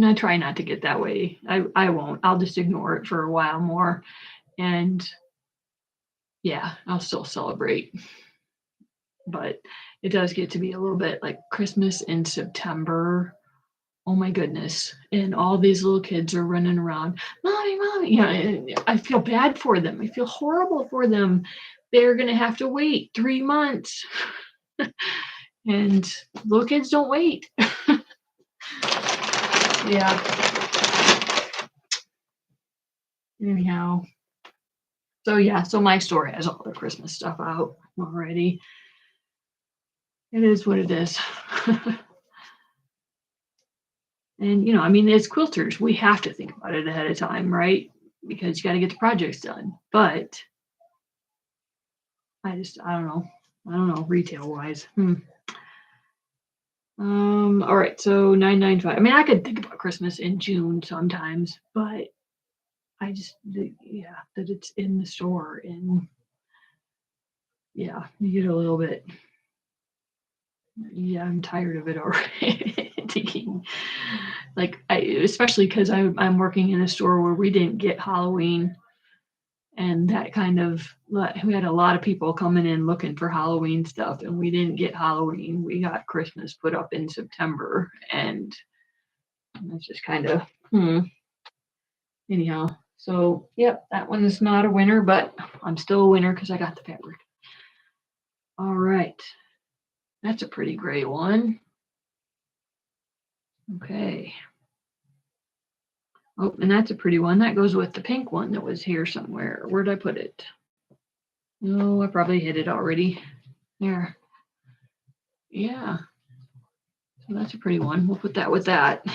I try not to get that way. I won't. I'll just ignore it for a while more. And yeah, I'll still celebrate. But it does get to be a little bit like Christmas in September. Oh my goodness. And all these little kids are running around, mommy, mommy. Yeah, I feel bad for them. I feel horrible for them. They're going to have to wait 3 months. And little kids don't wait. Yeah. Anyhow. So yeah, so my store has all the Christmas stuff out already. It is what it is. And I mean, as quilters, we have to think about it ahead of time, right? Because you got to get the projects done. But I don't know, retail wise. All right, so 995. I mean, I could think about Christmas in June sometimes, but I just, that it's in the store, and yeah, you get a little bit. Yeah, I'm tired of it already. Like especially because I'm working in a store where we didn't get Halloween, and that kind of we had a lot of people coming in looking for Halloween stuff, and we didn't get Halloween. We got Christmas put up in September, and it's just kind of anyhow. So yep, that one is not a winner, but I'm still a winner because I got the fabric. All right, that's a pretty gray one. Okay. Oh, and that's a pretty one. That goes with the pink one that was here somewhere. Where'd I put it? Oh, I probably hit it already. There. Yeah. So that's a pretty one. We'll put that with that.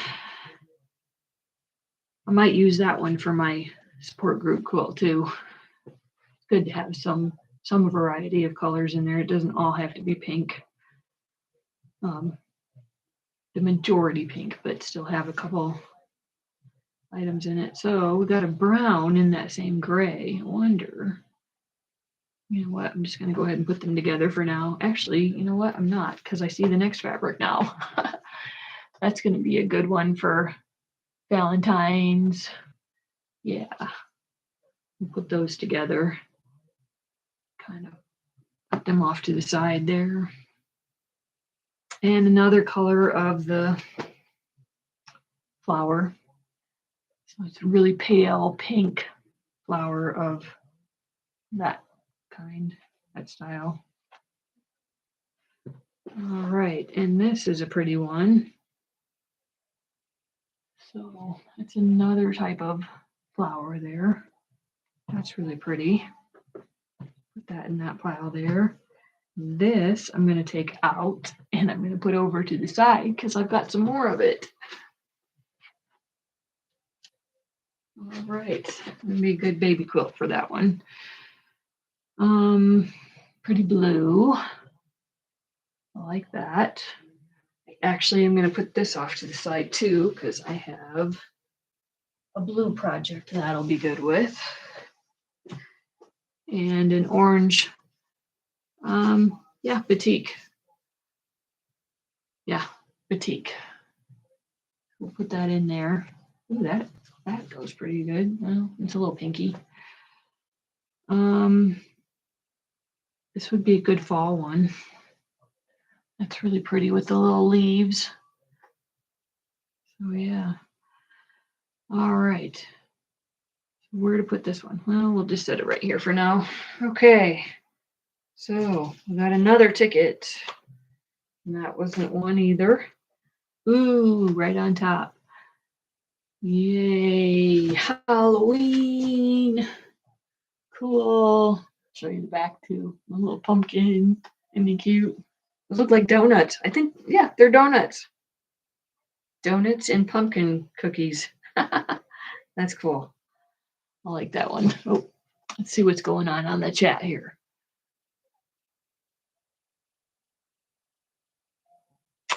I might use that one for my support group quilt too. It's good to have some variety of colors in there. It doesn't all have to be pink. The majority pink, but still have a couple items in it. So we got a brown in that same gray. I wonder. You know what? I'm just going to go ahead and put them together for now. Actually, you know what? I'm not, because I see the next fabric now. That's going to be a good one for Valentine's. Yeah. We'll put those together. Kind of put them off to the side there. And another color of the flower. So it's a really pale pink flower of that kind, that style. All right, and this is a pretty one. So it's another type of flower there. That's really pretty. Put that in that pile there. This I'm going to take out and I'm going to put over to the side because I've got some more of it. All right, going to be a good baby quilt for that one. Pretty blue. I like that. Actually, I'm going to put this off to the side too because I have a blue project that'll be good with. And an orange, batik. Yeah, batik. We'll put that in there. Ooh, that goes pretty good. Well, it's a little pinky. This would be a good fall one. That's really pretty with the little leaves. So yeah. All right. Where to put this one? Well, we'll just set it right here for now. Okay. So we got another ticket. And that wasn't one either. Ooh, right on top. Yay, Halloween. Cool. Show you the back too. A little pumpkin. Isn't he cute? Those look like donuts. I think, yeah, they're donuts. Donuts and pumpkin cookies. That's cool. I like that one. Oh, let's see what's going on the chat here.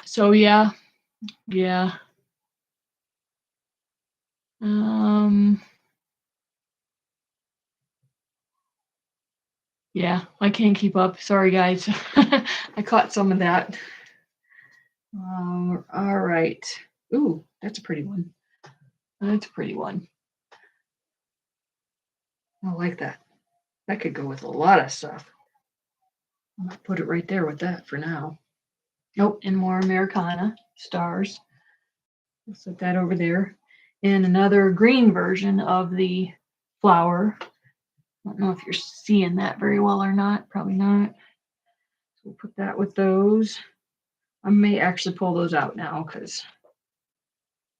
So yeah. Yeah, I can't keep up. Sorry, guys. I caught some of that. All right. Ooh, that's a pretty one. That's a pretty one. I like that. That could go with a lot of stuff. I'm gonna put it right there with that for now. Oh, and more Americana stars. We'll set that over there. And another green version of the flower. I don't know if you're seeing that very well or not. Probably not. So we'll put that with those. I may actually pull those out now because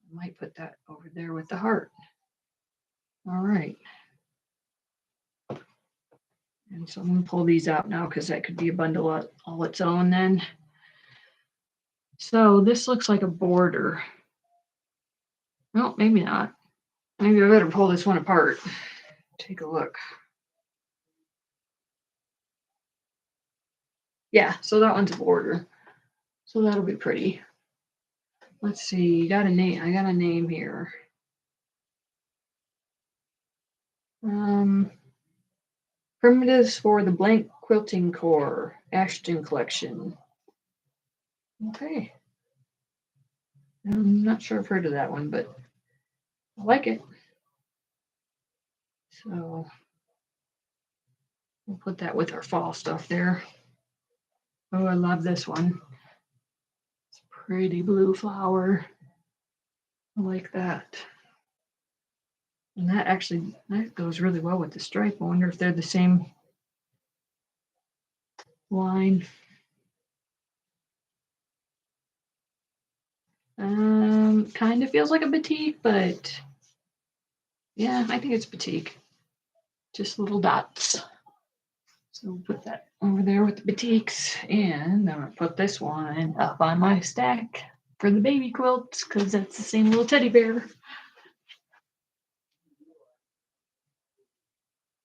I might put that over there with the heart. All right. And so I'm going to pull these out now because that could be a bundle all its own then. So this looks like a border. Well, maybe not. Maybe I better pull this one apart. Take a look. Yeah, so that one's a border. So that'll be pretty. Let's see. Got a name. I got a name here. Primitives for the Blank Quilting Core, Ashton Collection. Okay. I'm not sure I've heard of that one, but I like it. So we'll put that with our fall stuff there. Oh, I love this one. It's a pretty blue flower. I like that. And that goes really well with the stripe. I wonder if they're the same line. Kind of feels like a batik, but yeah, I think it's batik. Just little dots. So we'll put that over there with the batiks, and I'm gonna put this one up on my stack for the baby quilts because that's the same little teddy bear.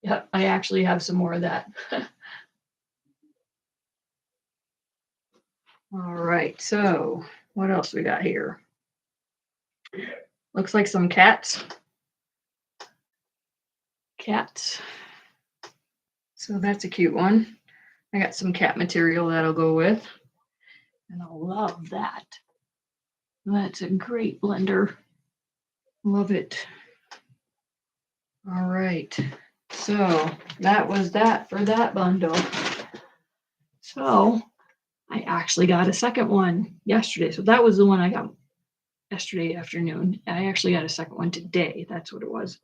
Yep, I actually have some more of that. All right, so what else we got here? Looks like some cats. Cats. So that's a cute one. I got some cat material that'll go with. And I love that. That's a great blender. Love it. All right. So that was that for that bundle. So I actually got a second one yesterday. So that was the one I got yesterday afternoon. I actually got a second one today. That's what it was.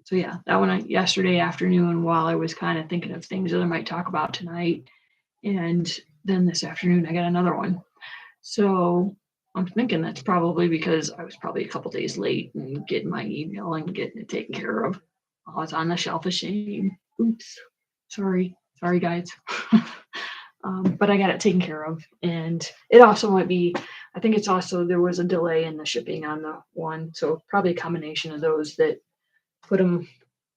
So yeah, that one yesterday afternoon while I was kind of thinking of things that I might talk about tonight. And then this afternoon I got another one. So I'm thinking that's probably because I was probably a couple days late and getting my email and getting it taken care of. Oh, it's on the shelf of shame. Oops. Sorry guys. But I got it taken care of. And it also might be, I think it's also, there was a delay in the shipping on the one. So probably a combination of those that put them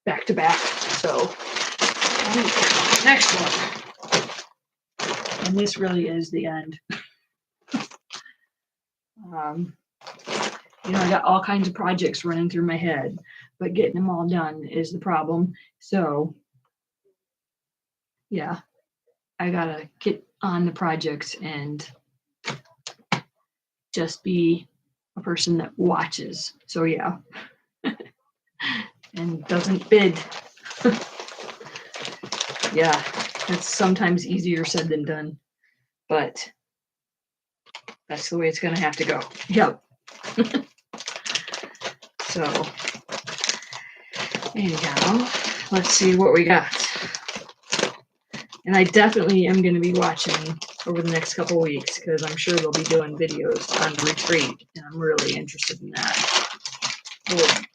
back to back. So next one. And this really is the end. I got all kinds of projects running through my head, but getting them all done is the problem. So yeah, I gotta get on the projects and just be a person that watches. So yeah, and doesn't bid. Yeah, It's sometimes easier said than done, but that's the way it's going to have to go. Yep. So anyhow, let's see what we got. And I definitely am going to be watching over the next couple weeks because I'm sure they'll be doing videos on the retreat, and I'm really interested in that. I would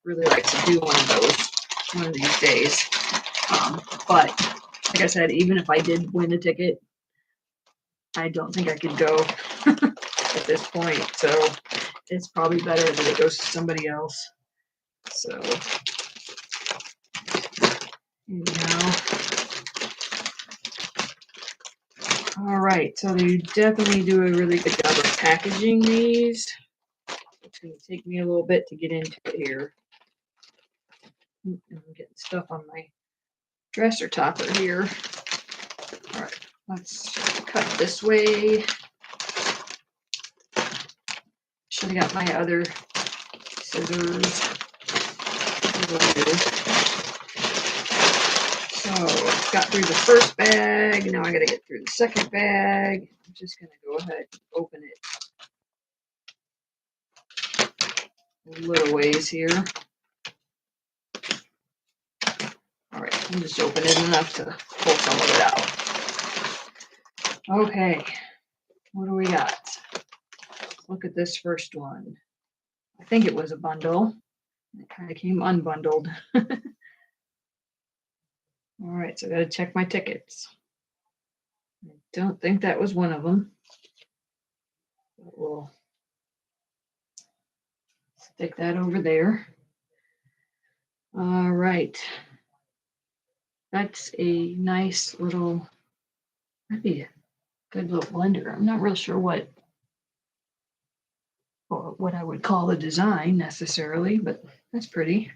really like to do one of those one of these days. But like I said, even if I did win a ticket, I don't think I could go at this point. So it's probably better that it goes to somebody else. So anyhow. All right, so they definitely do a really good job of packaging these. It's going to take me a little bit to get into it here. I'm getting stuff on my dresser topper here. All right, let's cut this way. Should have got my other scissors. So got through the first bag. Now I got to get through the second bag. I'm just going to go ahead and open it a little ways here. All right, I'm just opening it enough to pull some of it out. Okay, what do we got? Look at this first one. I think it was a bundle. It kind of came unbundled. All right, so I got to check my tickets. I don't think that was one of them. But we'll stick that over there. All right. That's a nice little, that'd be a good little blender. I'm not real sure what I would call the design necessarily, but that's pretty.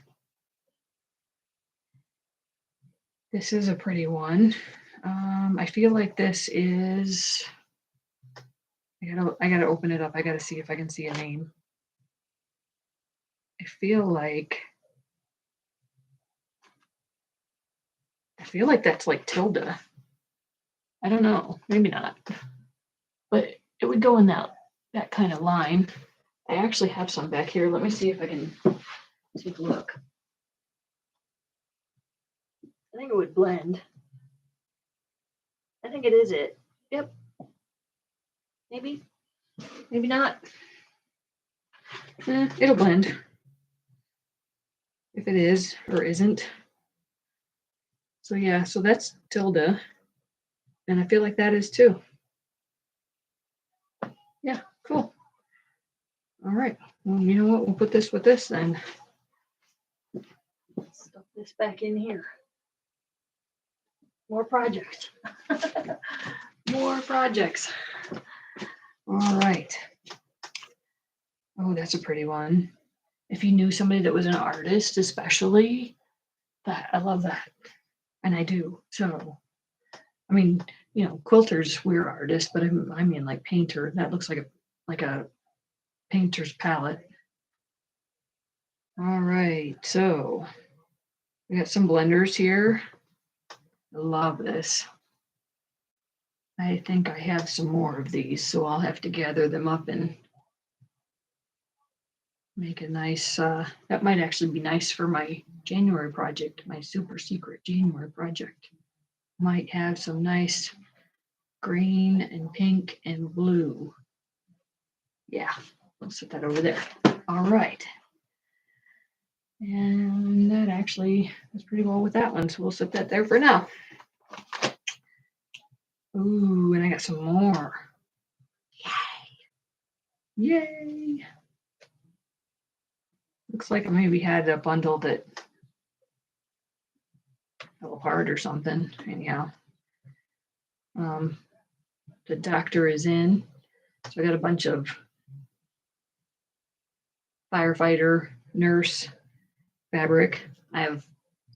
This is a pretty one. I feel like this is, I gotta open it up. I gotta see if I can see a name. I feel like that's like Tilda. I don't know, maybe not, but it would go in that kind of line. I actually have some back here. Let me see if I can take a look. I think it would blend. I think it is it. Yep. Maybe not. It'll blend. If it is or isn't. So yeah, so that's Tilda. And I feel like that is too. Yeah, cool. All right. Well, you know what? We'll put this with this then. Stuff this back in here. More projects. More projects. All right. Oh, that's a pretty one. If you knew somebody that was an artist, especially, that I love that. And I do. So, I mean, quilters, we're artists, but I mean like painter. That looks like a painter's palette. All right, so we got some blenders here. I love this. I think I have some more of these, so I'll have to gather them up and make a nice, that might actually be nice for my January project, my super secret January project. Might have some nice green and pink and blue. Yeah, we'll set that over there. All right. And that actually was pretty well with that one, so we'll set that there for now. Ooh, and I got some more. Yay! Yay! Looks like I maybe had a bundle that fell apart or something. Anyhow, the doctor is in, so I got a bunch of firefighter, nurse fabric. I have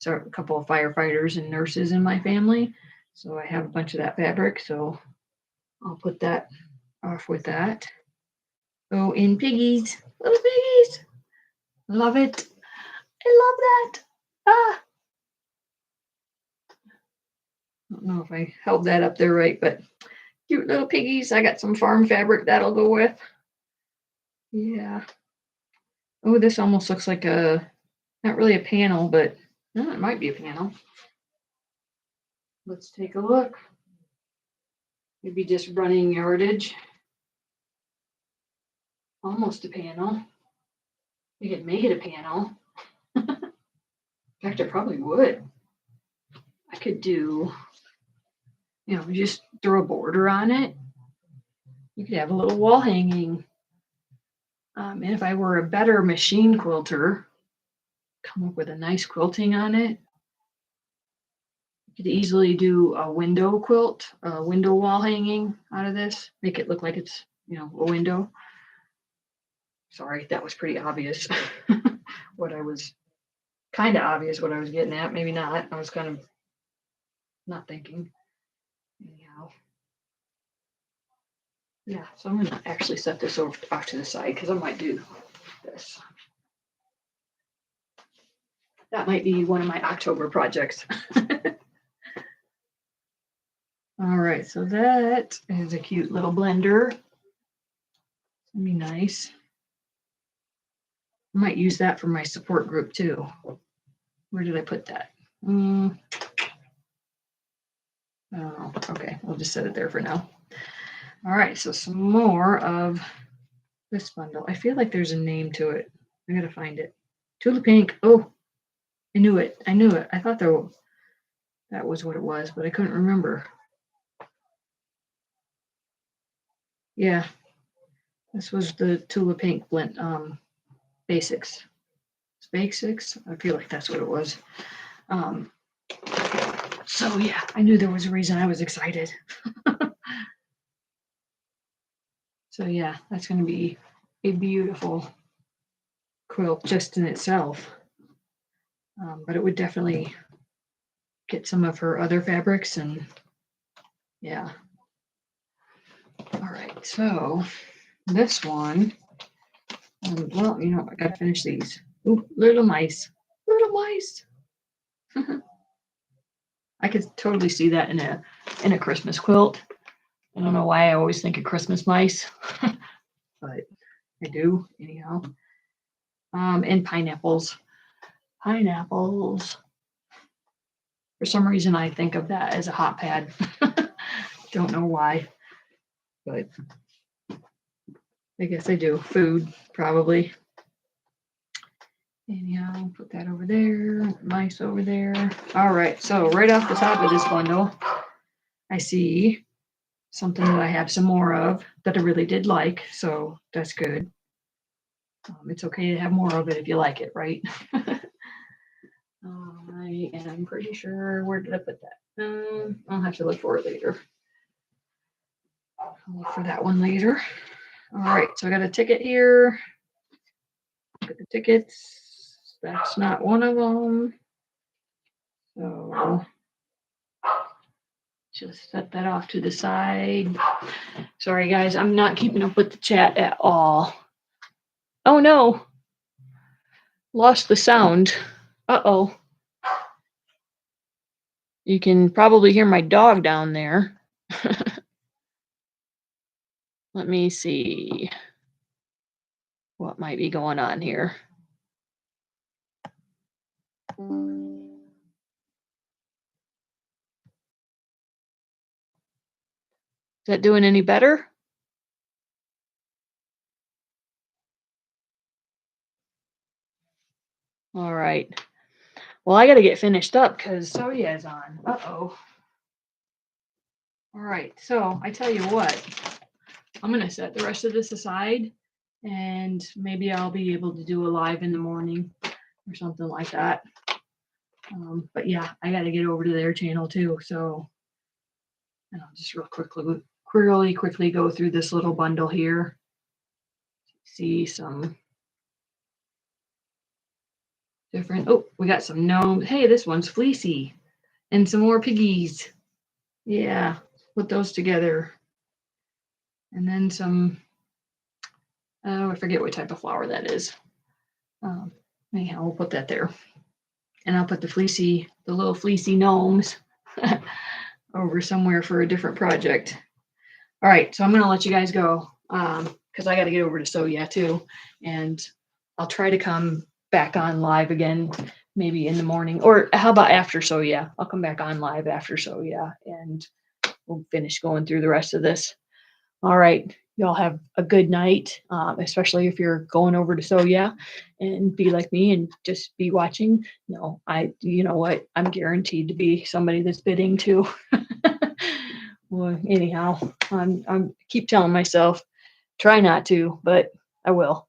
a couple of firefighters and nurses in my family, so I have a bunch of that fabric. So I'll put that off with that. Oh, in piggies, little piggies. Love it. I love that. Ah. don't know if I held that up there right, but cute little piggies. I got some farm fabric that'll go with. Yeah. Oh, this almost looks like not really a panel, but it might be a panel. Let's take a look. Maybe just running yardage. Almost a panel. You could make it a panel. In fact, I probably would. I could do, just throw a border on it. You could have a little wall hanging. And if I were a better machine quilter, come up with a nice quilting on it. You could easily do a window quilt, a window wall hanging out of this. Make it look like it's, a window. Sorry, that was pretty obvious. What I was getting at. Maybe not. I was kind of not thinking. Anyhow. Yeah, so I'm going to actually set this off to the side because I might do this. That might be one of my October projects. All right, so that is a cute little blender. It's gonna be nice. I might use that for my support group too. Where did I put that? Oh, okay, we'll just set it there for now. All right, so some more of this bundle. I feel like there's a name to it. I gotta find it. Tulip Pink. Oh, I knew it. I thought that was what it was, but I couldn't remember. Yeah, this was the Tulip Pink blend, basics. Basics. I feel like that's what it was. So yeah, I knew there was a reason I was excited. So yeah, that's going to be a beautiful quilt just in itself. But it would definitely get some of her other fabrics and yeah. All right, so this one, well, I got to finish these. Ooh, little mice. I could totally see that in a Christmas quilt. I don't know why I always think of Christmas mice, but I do anyhow. And pineapples. For some reason, I think of that as a hot pad. Don't know why, but I guess I do. Food, probably. Anyhow, put that over there, mice over there. All right, so right off the top of this bundle, I see something that I have some more of that I really did like, so that's good. It's okay to have more of it if you like it, right? I am pretty sure, where did I put that? I'll have to look for it later. I'll look for that one later. All right, so I got a ticket here. Look at the tickets. That's not one of them. So just set that off to the side. Sorry, guys, I'm not keeping up with the chat at all. Oh, no. Lost the sound. Uh-oh. You can probably hear my dog down there. Let me see what might be going on here. Is that doing any better? All right. Well, I got to get finished up because Soya is on. Uh-oh. All right. So I tell you what, I'm going to set the rest of this aside and maybe I'll be able to do a live in the morning or something like that. But yeah, I got to get over to their channel too. So I'll just really quickly go through this little bundle here. See some different, we got some gnomes. Hey, this one's fleecy and some more piggies. Yeah, put those together. And then some, I forget what type of flower that is. Anyhow, we'll put that there. And I'll put the little fleecy gnomes over somewhere for a different project. All right, so I'm gonna let you guys go because I got to get over to Soya too, and I'll try to come back on live again maybe in the morning, or how about after Soya? I'll come back on live after Soya, and we'll finish going through the rest of this. All right, y'all have a good night, especially if you're going over to Soya, and be like me and just be watching. No, you know what? I'm guaranteed to be somebody that's bidding too. Well, anyhow, I'm keep telling myself, try not to, but I will.